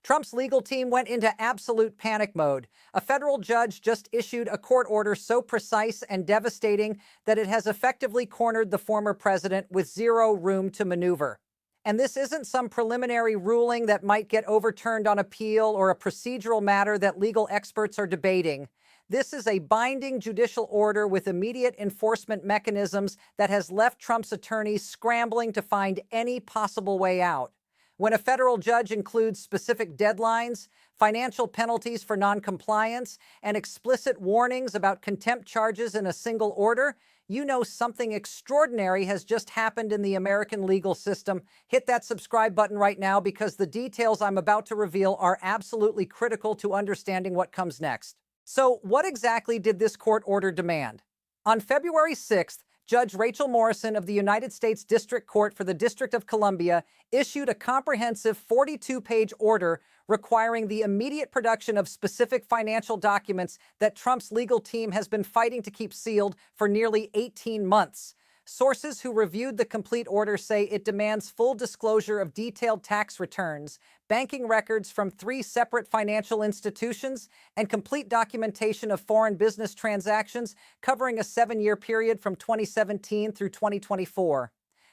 Trump's legal team went into absolute panic mode. A federal judge just issued a court order so precise and devastating that it has effectively cornered the former president with zero room to maneuver. And this isn't some preliminary ruling that might get overturned on appeal or a procedural matter that legal experts are debating. This is a binding judicial order with immediate enforcement mechanisms that has left Trump's attorneys scrambling to find any possible way out. When a federal judge includes specific deadlines, financial penalties for noncompliance, and explicit warnings about contempt charges in a single order, you know something extraordinary has just happened in the American legal system. Hit that subscribe button right now because the details I'm about to reveal are absolutely critical to understanding what comes next. So, what exactly did this court order demand? On February 6th, Judge Rachel Morrison of the United States District Court for the District of Columbia issued a comprehensive 42-page order requiring the immediate production of specific financial documents that Trump's legal team has been fighting to keep sealed for nearly 18 months. Sources who reviewed the complete order say it demands full disclosure of detailed tax returns, banking records from 3 separate financial institutions, and complete documentation of foreign business transactions covering a 7-year period from 2017 through 2024.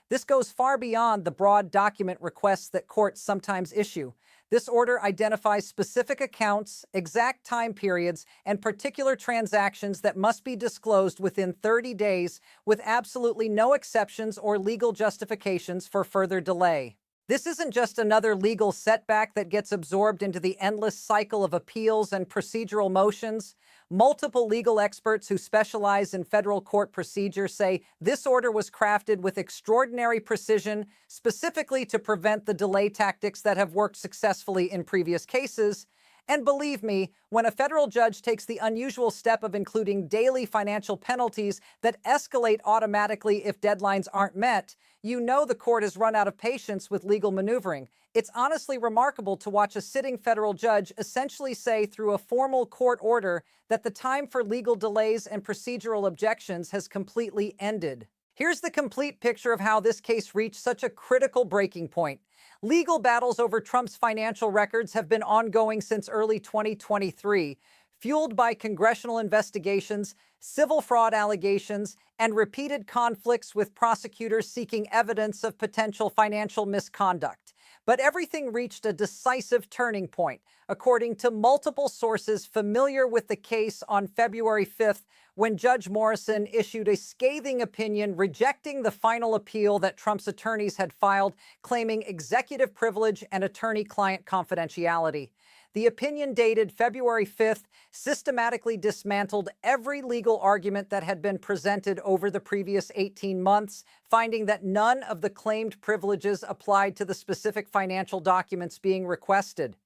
This goes far beyond the broad document requests that courts sometimes issue. This order identifies specific accounts, exact time periods, and particular transactions that must be disclosed within 30 days, with absolutely no exceptions or legal justifications for further delay. This isn't just another legal setback that gets absorbed into the endless cycle of appeals and procedural motions. Multiple legal experts who specialize in federal court procedure say this order was crafted with extraordinary precision, specifically to prevent the delay tactics that have worked successfully in previous cases. And believe me, when a federal judge takes the unusual step of including daily financial penalties that escalate automatically if deadlines aren't met, you know the court has run out of patience with legal maneuvering. It's honestly remarkable to watch a sitting federal judge essentially say through a formal court order that the time for legal delays and procedural objections has completely ended. Here's the complete picture of how this case reached such a critical breaking point. Legal battles over Trump's financial records have been ongoing since early 2023, fueled by congressional investigations, civil fraud allegations, and repeated conflicts with prosecutors seeking evidence of potential financial misconduct. But everything reached a decisive turning point, according to multiple sources familiar with the case on February 5th, when Judge Morrison issued a scathing opinion rejecting the final appeal that Trump's attorneys had filed, claiming executive privilege and attorney-client confidentiality. The opinion dated February 5th systematically dismantled every legal argument that had been presented over the previous 18 months, finding that none of the claimed privileges applied to the specific financial documents being requested.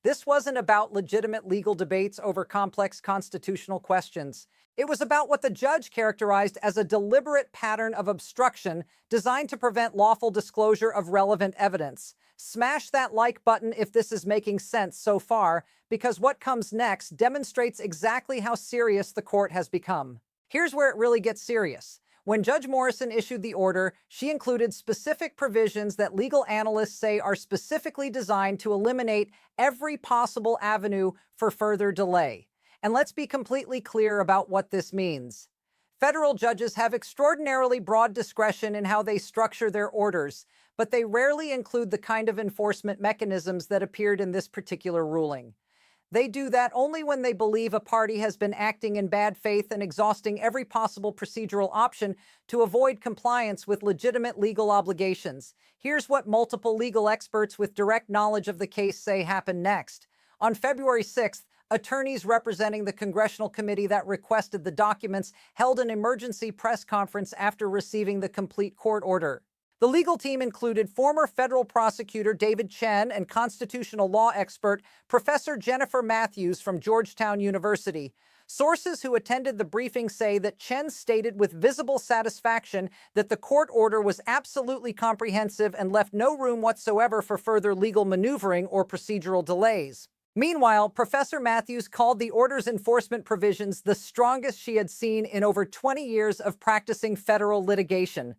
This wasn't about legitimate legal debates over complex constitutional questions. It was about what the judge characterized as a deliberate pattern of obstruction designed to prevent lawful disclosure of relevant evidence. Smash that like button if this is making sense so far, because what comes next demonstrates exactly how serious the court has become. Here's where it really gets serious. When Judge Morrison issued the order, she included specific provisions that legal analysts say are specifically designed to eliminate every possible avenue for further delay. And let's be completely clear about what this means. Federal judges have extraordinarily broad discretion in how they structure their orders, but they rarely include the kind of enforcement mechanisms that appeared in this particular ruling. They do that only when they believe a party has been acting in bad faith and exhausting every possible procedural option to avoid compliance with legitimate legal obligations. Here's what multiple legal experts with direct knowledge of the case say happened next. On February 6th, attorneys representing the congressional committee that requested the documents held an emergency press conference after receiving the complete court order. The legal team included former federal prosecutor David Chen and constitutional law expert Professor Jennifer Matthews from Georgetown University. Sources who attended the briefing say that Chen stated with visible satisfaction that the court order was absolutely comprehensive and left no room whatsoever for further legal maneuvering or procedural delays. Meanwhile, Professor Matthews called the order's enforcement provisions the strongest she had seen in over 20 years of practicing federal litigation.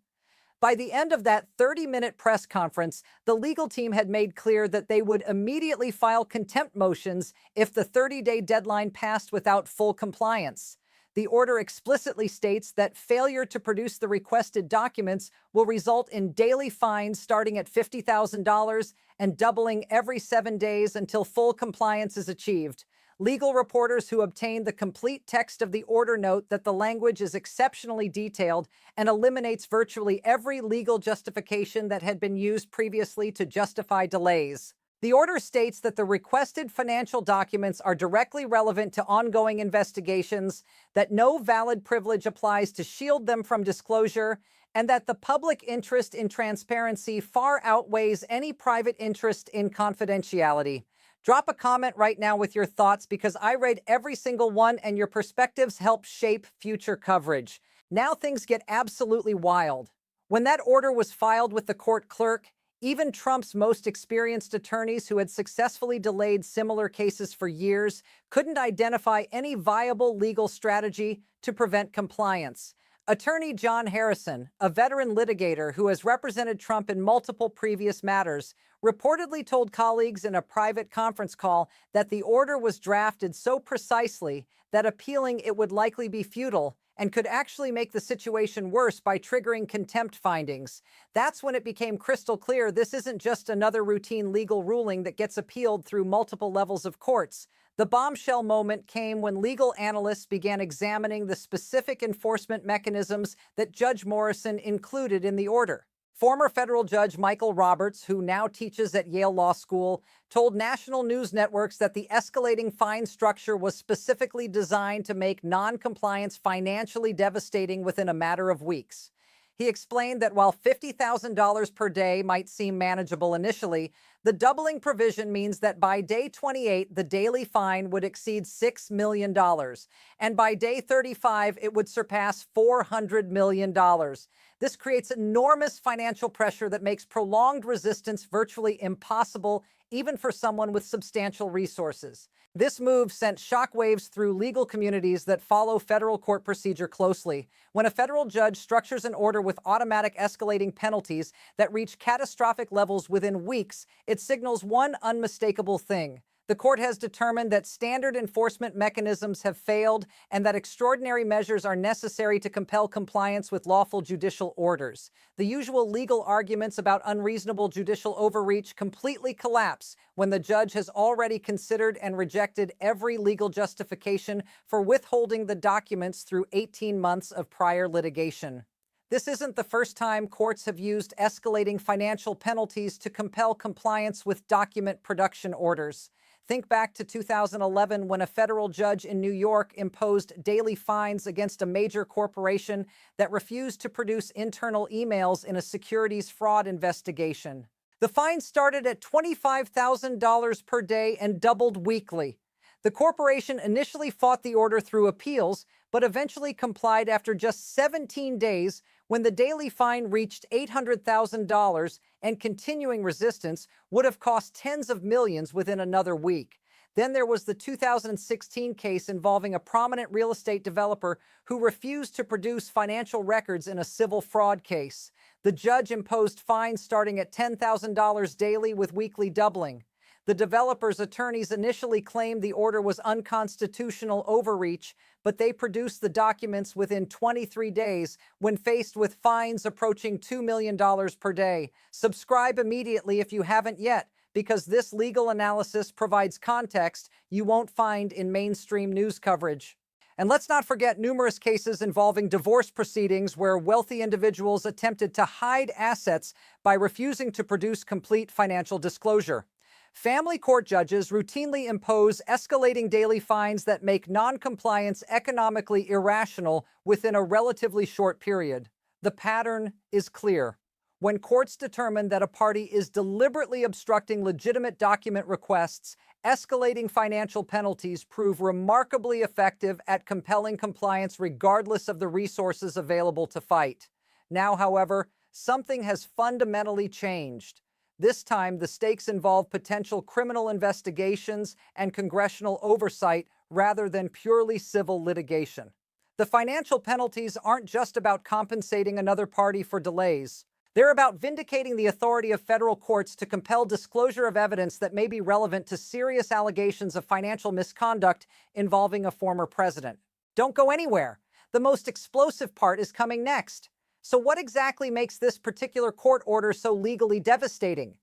By the end of that 30-minute press conference, the legal team had made clear that they would immediately file contempt motions if the 30-day deadline passed without full compliance. The order explicitly states that failure to produce the requested documents will result in daily fines starting at $50,000 and doubling every 7 days until full compliance is achieved. Legal reporters who obtained the complete text of the order note that the language is exceptionally detailed and eliminates virtually every legal justification that had been used previously to justify delays. The order states that the requested financial documents are directly relevant to ongoing investigations, that no valid privilege applies to shield them from disclosure, and that the public interest in transparency far outweighs any private interest in confidentiality. Drop a comment right now with your thoughts because I read every single one and your perspectives help shape future coverage. Now things get absolutely wild. When that order was filed with the court clerk, even Trump's most experienced attorneys who had successfully delayed similar cases for years couldn't identify any viable legal strategy to prevent compliance. Attorney John Harrison, a veteran litigator who has represented Trump in multiple previous matters, reportedly told colleagues in a private conference call that the order was drafted so precisely that appealing it would likely be futile and could actually make the situation worse by triggering contempt findings. That's when it became crystal clear this isn't just another routine legal ruling that gets appealed through multiple levels of courts. The bombshell moment came when legal analysts began examining the specific enforcement mechanisms that Judge Morrison included in the order. Former federal judge Michael Roberts, who now teaches at Yale Law School, told national news networks that the escalating fine structure was specifically designed to make non-compliance financially devastating within a matter of weeks. He explained that while $50,000 per day might seem manageable initially, the doubling provision means that by day 28, the daily fine would exceed $6 million, and by day 35, it would surpass $400 million. This creates enormous financial pressure that makes prolonged resistance virtually impossible, even for someone with substantial resources. This move sent shockwaves through legal communities that follow federal court procedure closely. When a federal judge structures an order with automatic escalating penalties that reach catastrophic levels within weeks, it signals one unmistakable thing. The court has determined that standard enforcement mechanisms have failed and that extraordinary measures are necessary to compel compliance with lawful judicial orders. The usual legal arguments about unreasonable judicial overreach completely collapse when the judge has already considered and rejected every legal justification for withholding the documents through 18 months of prior litigation. This isn't the first time courts have used escalating financial penalties to compel compliance with document production orders. Think back to 2011 when a federal judge in New York imposed daily fines against a major corporation that refused to produce internal emails in a securities fraud investigation. The fine started at $25,000 per day and doubled weekly. The corporation initially fought the order through appeals, but eventually complied after just 17 days when the daily fine reached $800,000, and continuing resistance would have cost tens of millions within another week. Then there was the 2016 case involving a prominent real estate developer who refused to produce financial records in a civil fraud case. The judge imposed fines starting at $10,000 daily with weekly doubling. The developer's attorneys initially claimed the order was unconstitutional overreach, but they produced the documents within 23 days when faced with fines approaching $2 million per day. Subscribe immediately if you haven't yet, because this legal analysis provides context you won't find in mainstream news coverage. And let's not forget numerous cases involving divorce proceedings where wealthy individuals attempted to hide assets by refusing to produce complete financial disclosure. Family court judges routinely impose escalating daily fines that make non-compliance economically irrational within a relatively short period. The pattern is clear. When courts determine that a party is deliberately obstructing legitimate document requests, escalating financial penalties prove remarkably effective at compelling compliance regardless of the resources available to fight. Now, however, something has fundamentally changed. This time, the stakes involve potential criminal investigations and congressional oversight rather than purely civil litigation. The financial penalties aren't just about compensating another party for delays. They're about vindicating the authority of federal courts to compel disclosure of evidence that may be relevant to serious allegations of financial misconduct involving a former president. Don't go anywhere. The most explosive part is coming next. So what exactly makes this particular court order so legally devastating?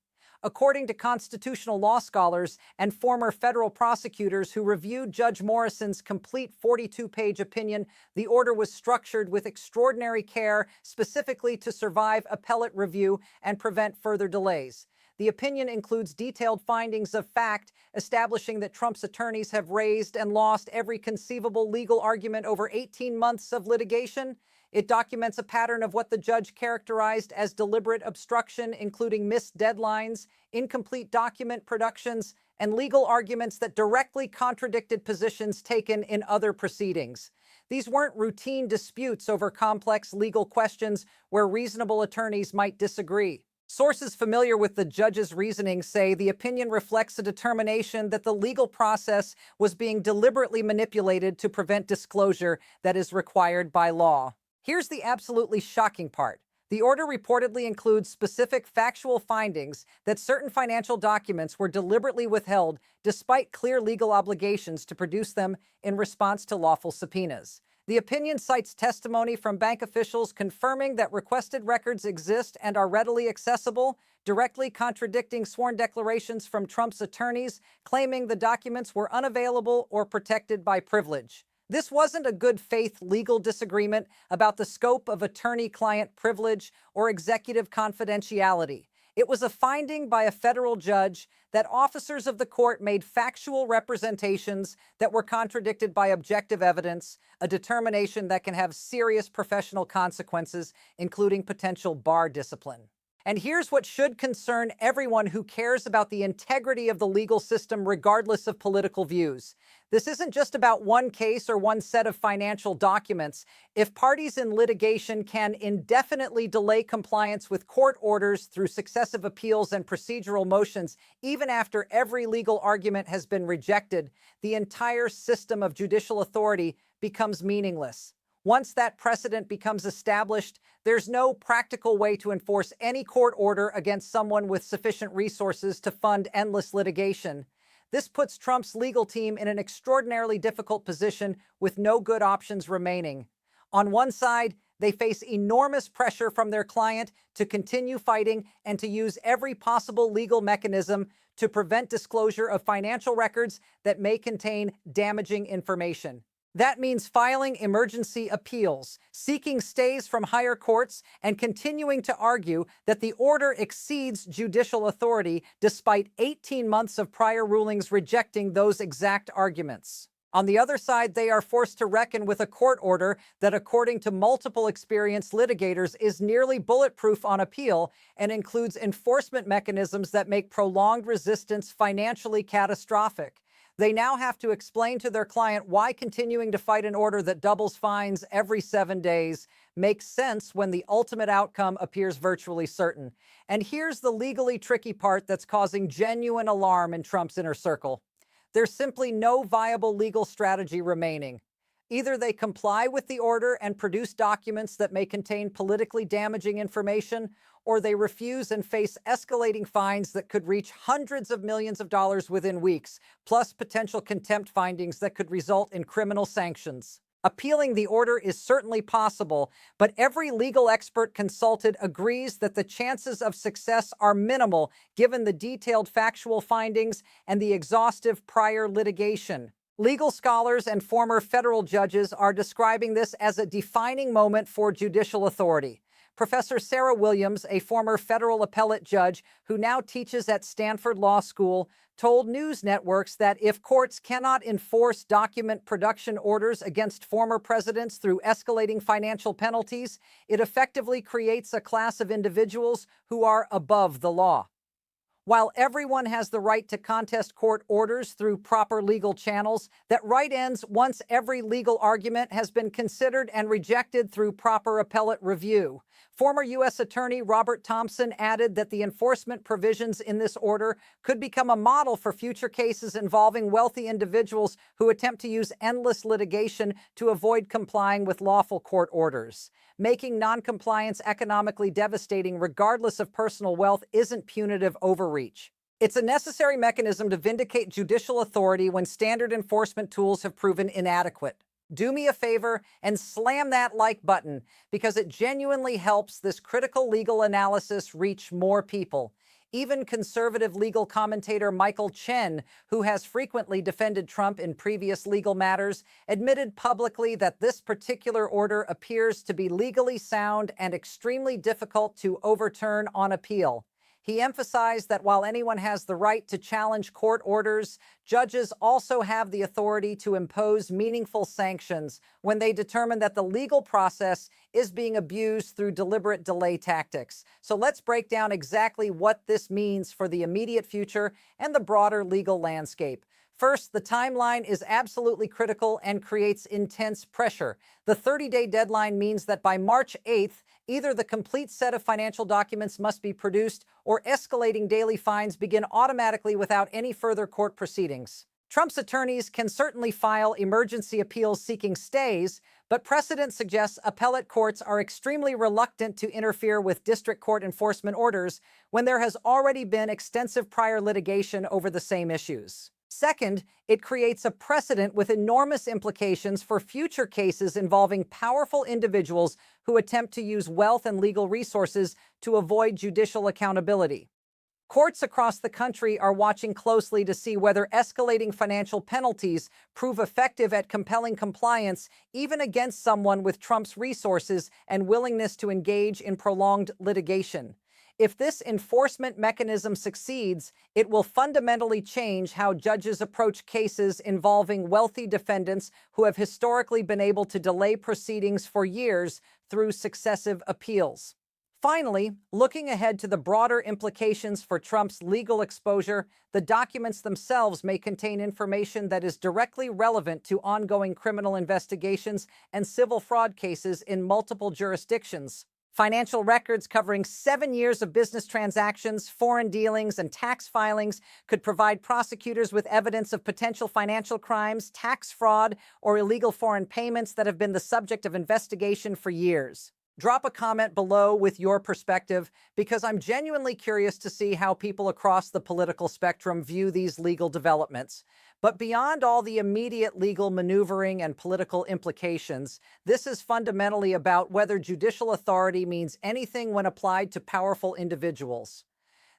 According to constitutional law scholars and former federal prosecutors who reviewed Judge Morrison's complete 42-page opinion, the order was structured with extraordinary care, specifically to survive appellate review and prevent further delays. The opinion includes detailed findings of fact, establishing that Trump's attorneys have raised and lost every conceivable legal argument over 18 months of litigation. It documents a pattern of what the judge characterized as deliberate obstruction, including missed deadlines, incomplete document productions, and legal arguments that directly contradicted positions taken in other proceedings. These weren't routine disputes over complex legal questions where reasonable attorneys might disagree. Sources familiar with the judge's reasoning say the opinion reflects a determination that the legal process was being deliberately manipulated to prevent disclosure that is required by law. Here's the absolutely shocking part. The order reportedly includes specific factual findings that certain financial documents were deliberately withheld despite clear legal obligations to produce them in response to lawful subpoenas. The opinion cites testimony from bank officials confirming that requested records exist and are readily accessible, directly contradicting sworn declarations from Trump's attorneys, claiming the documents were unavailable or protected by privilege. This wasn't a good faith legal disagreement about the scope of attorney-client privilege or executive confidentiality. It was a finding by a federal judge that officers of the court made factual representations that were contradicted by objective evidence, a determination that can have serious professional consequences, including potential bar discipline. And here's what should concern everyone who cares about the integrity of the legal system regardless of political views. This isn't just about one case or one set of financial documents. If parties in litigation can indefinitely delay compliance with court orders through successive appeals and procedural motions, even after every legal argument has been rejected, the entire system of judicial authority becomes meaningless. Once that precedent becomes established, there's no practical way to enforce any court order against someone with sufficient resources to fund endless litigation. This puts Trump's legal team in an extraordinarily difficult position with no good options remaining. On one side, they face enormous pressure from their client to continue fighting and to use every possible legal mechanism to prevent disclosure of financial records that may contain damaging information. That means filing emergency appeals, seeking stays from higher courts, and continuing to argue that the order exceeds judicial authority despite 18 months of prior rulings rejecting those exact arguments. On the other side, they are forced to reckon with a court order that, according to multiple experienced litigators, is nearly bulletproof on appeal and includes enforcement mechanisms that make prolonged resistance financially catastrophic. They now have to explain to their client why continuing to fight an order that doubles fines every 7 days makes sense when the ultimate outcome appears virtually certain. And here's the legally tricky part that's causing genuine alarm in Trump's inner circle. There's simply no viable legal strategy remaining. Either they comply with the order and produce documents that may contain politically damaging information, or they refuse and face escalating fines that could reach hundreds of millions of dollars within weeks, plus potential contempt findings that could result in criminal sanctions. Appealing the order is certainly possible, but every legal expert consulted agrees that the chances of success are minimal given the detailed factual findings and the exhaustive prior litigation. Legal scholars and former federal judges are describing this as a defining moment for judicial authority. Professor Sarah Williams, a former federal appellate judge who now teaches at Stanford Law School, told news networks that if courts cannot enforce document production orders against former presidents through escalating financial penalties, it effectively creates a class of individuals who are above the law. While everyone has the right to contest court orders through proper legal channels, that right ends once every legal argument has been considered and rejected through proper appellate review. Former U.S. Attorney Robert Thompson added that the enforcement provisions in this order could become a model for future cases involving wealthy individuals who attempt to use endless litigation to avoid complying with lawful court orders. Making noncompliance economically devastating regardless of personal wealth isn't punitive overreach. It's a necessary mechanism to vindicate judicial authority when standard enforcement tools have proven inadequate. Do me a favor and slam that like button because it genuinely helps this critical legal analysis reach more people. Even conservative legal commentator Michael Chen, who has frequently defended Trump in previous legal matters, admitted publicly that this particular order appears to be legally sound and extremely difficult to overturn on appeal. He emphasized that while anyone has the right to challenge court orders, judges also have the authority to impose meaningful sanctions when they determine that the legal process is being abused through deliberate delay tactics. So let's break down exactly what this means for the immediate future and the broader legal landscape. First, the timeline is absolutely critical and creates intense pressure. The 30-day deadline means that by March 8th, either the complete set of financial documents must be produced or escalating daily fines begin automatically without any further court proceedings. Trump's attorneys can certainly file emergency appeals seeking stays, but precedent suggests appellate courts are extremely reluctant to interfere with district court enforcement orders when there has already been extensive prior litigation over the same issues. Second, it creates a precedent with enormous implications for future cases involving powerful individuals who attempt to use wealth and legal resources to avoid judicial accountability. Courts across the country are watching closely to see whether escalating financial penalties prove effective at compelling compliance, even against someone with Trump's resources and willingness to engage in prolonged litigation. If this enforcement mechanism succeeds, it will fundamentally change how judges approach cases involving wealthy defendants who have historically been able to delay proceedings for years through successive appeals. Finally, looking ahead to the broader implications for Trump's legal exposure, the documents themselves may contain information that is directly relevant to ongoing criminal investigations and civil fraud cases in multiple jurisdictions. Financial records covering 7 years of business transactions, foreign dealings, and tax filings could provide prosecutors with evidence of potential financial crimes, tax fraud, or illegal foreign payments that have been the subject of investigation for years. Drop a comment below with your perspective, because I'm genuinely curious to see how people across the political spectrum view these legal developments. But beyond all the immediate legal maneuvering and political implications, this is fundamentally about whether judicial authority means anything when applied to powerful individuals.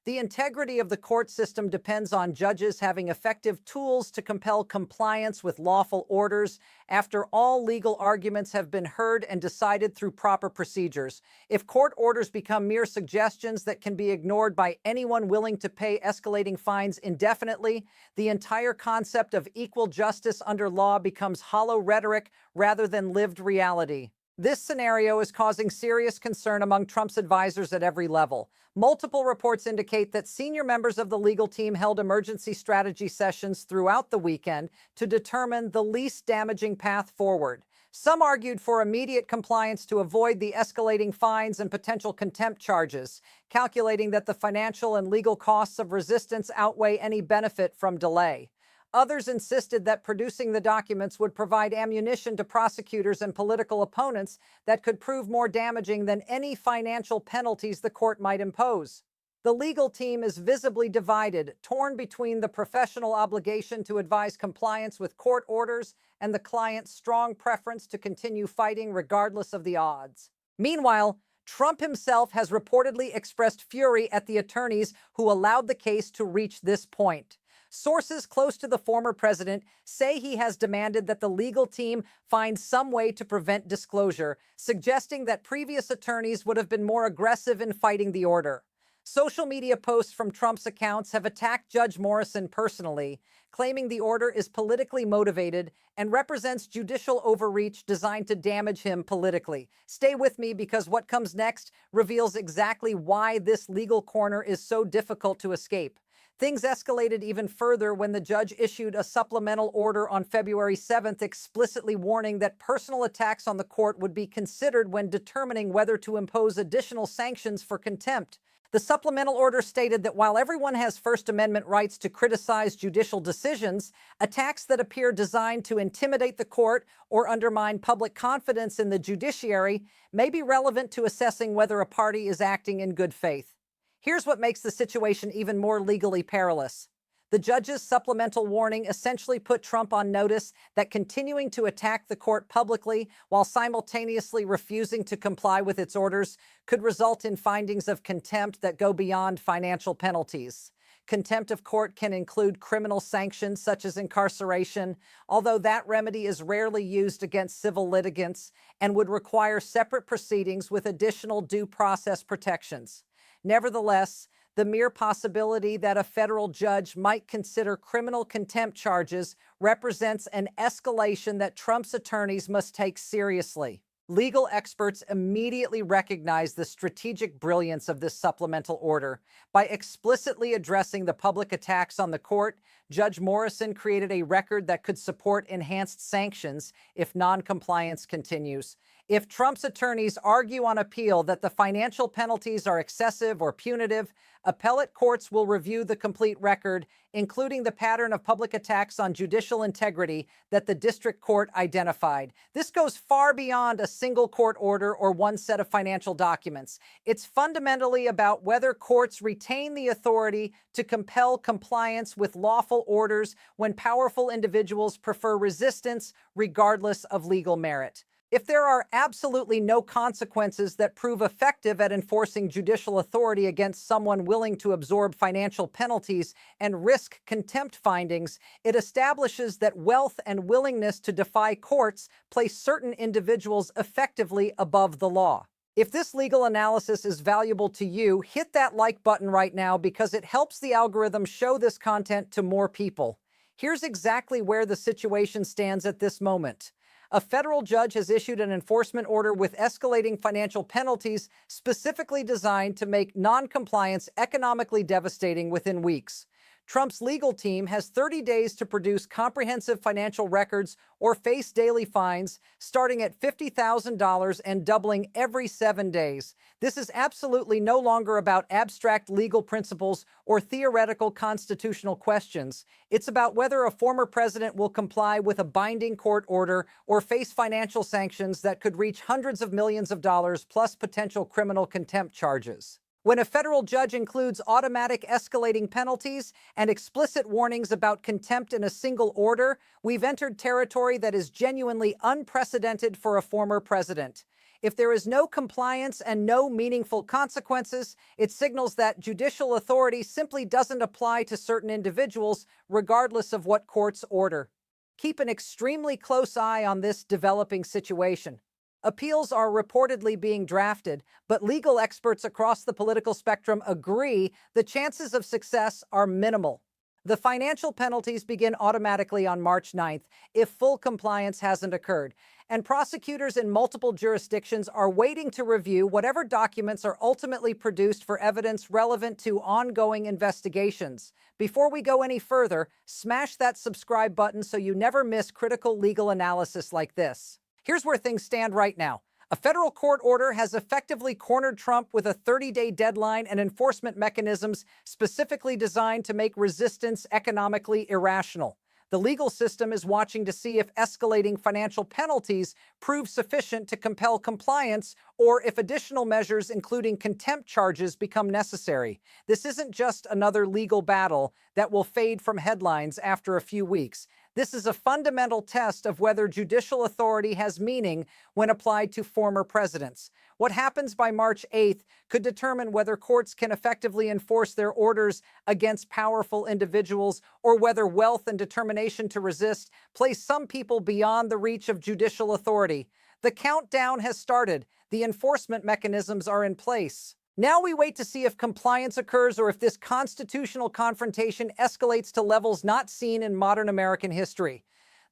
The integrity of the court system depends on judges having effective tools to compel compliance with lawful orders after all legal arguments have been heard and decided through proper procedures. If court orders become mere suggestions that can be ignored by anyone willing to pay escalating fines indefinitely, the entire concept of equal justice under law becomes hollow rhetoric rather than lived reality. This scenario is causing serious concern among Trump's advisors at every level. Multiple reports indicate that senior members of the legal team held emergency strategy sessions throughout the weekend to determine the least damaging path forward. Some argued for immediate compliance to avoid the escalating fines and potential contempt charges, calculating that the financial and legal costs of resistance outweigh any benefit from delay. Others insisted that producing the documents would provide ammunition to prosecutors and political opponents that could prove more damaging than any financial penalties the court might impose. The legal team is visibly divided, torn between the professional obligation to advise compliance with court orders and the client's strong preference to continue fighting regardless of the odds. Meanwhile, Trump himself has reportedly expressed fury at the attorneys who allowed the case to reach this point. Sources close to the former president say he has demanded that the legal team find some way to prevent disclosure, suggesting that previous attorneys would have been more aggressive in fighting the order. Social media posts from Trump's accounts have attacked Judge Morrison personally, claiming the order is politically motivated and represents judicial overreach designed to damage him politically. Stay with me because what comes next reveals exactly why this legal corner is so difficult to escape. Things escalated even further when the judge issued a supplemental order on February 7th, explicitly warning that personal attacks on the court would be considered when determining whether to impose additional sanctions for contempt. The supplemental order stated that while everyone has First Amendment rights to criticize judicial decisions, attacks that appear designed to intimidate the court or undermine public confidence in the judiciary may be relevant to assessing whether a party is acting in good faith. Here's what makes the situation even more legally perilous. The judge's supplemental warning essentially put Trump on notice that continuing to attack the court publicly while simultaneously refusing to comply with its orders could result in findings of contempt that go beyond financial penalties. Contempt of court can include criminal sanctions such as incarceration, although that remedy is rarely used against civil litigants and would require separate proceedings with additional due process protections. Nevertheless, the mere possibility that a federal judge might consider criminal contempt charges represents an escalation that Trump's attorneys must take seriously. Legal experts immediately recognized the strategic brilliance of this supplemental order. By explicitly addressing the public attacks on the court, Judge Morrison created a record that could support enhanced sanctions if non-compliance continues. If Trump's attorneys argue on appeal that the financial penalties are excessive or punitive, appellate courts will review the complete record, including the pattern of public attacks on judicial integrity that the district court identified. This goes far beyond a single court order or one set of financial documents. It's fundamentally about whether courts retain the authority to compel compliance with lawful orders when powerful individuals prefer resistance regardless of legal merit. If there are absolutely no consequences that prove effective at enforcing judicial authority against someone willing to absorb financial penalties and risk contempt findings, it establishes that wealth and willingness to defy courts place certain individuals effectively above the law. If this legal analysis is valuable to you, hit that like button right now because it helps the algorithm show this content to more people. Here's exactly where the situation stands at this moment. A federal judge has issued an enforcement order with escalating financial penalties specifically designed to make non-compliance economically devastating within weeks. Trump's legal team has 30 days to produce comprehensive financial records or face daily fines, starting at $50,000 and doubling every 7 days. This is absolutely no longer about abstract legal principles or theoretical constitutional questions. It's about whether a former president will comply with a binding court order or face financial sanctions that could reach hundreds of millions of dollars plus potential criminal contempt charges. When a federal judge includes automatic escalating penalties and explicit warnings about contempt in a single order, we've entered territory that is genuinely unprecedented for a former president. If there is no compliance and no meaningful consequences, it signals that judicial authority simply doesn't apply to certain individuals, regardless of what courts order. Keep an extremely close eye on this developing situation. Appeals are reportedly being drafted, but legal experts across the political spectrum agree the chances of success are minimal. The financial penalties begin automatically on March 9th if full compliance hasn't occurred, and prosecutors in multiple jurisdictions are waiting to review whatever documents are ultimately produced for evidence relevant to ongoing investigations. Before we go any further, smash that subscribe button so you never miss critical legal analysis like this. Here's where things stand right now. A federal court order has effectively cornered Trump with a 30-day deadline and enforcement mechanisms specifically designed to make resistance economically irrational. The legal system is watching to see if escalating financial penalties prove sufficient to compel compliance or if additional measures, including contempt charges, become necessary. This isn't just another legal battle that will fade from headlines after a few weeks. This is a fundamental test of whether judicial authority has meaning when applied to former presidents. What happens by March 8th could determine whether courts can effectively enforce their orders against powerful individuals or whether wealth and determination to resist place some people beyond the reach of judicial authority. The countdown has started. The enforcement mechanisms are in place. Now we wait to see if compliance occurs or if this constitutional confrontation escalates to levels not seen in modern American history.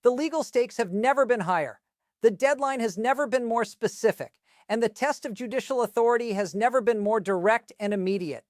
The legal stakes have never been higher. The deadline has never been more specific, and the test of judicial authority has never been more direct and immediate.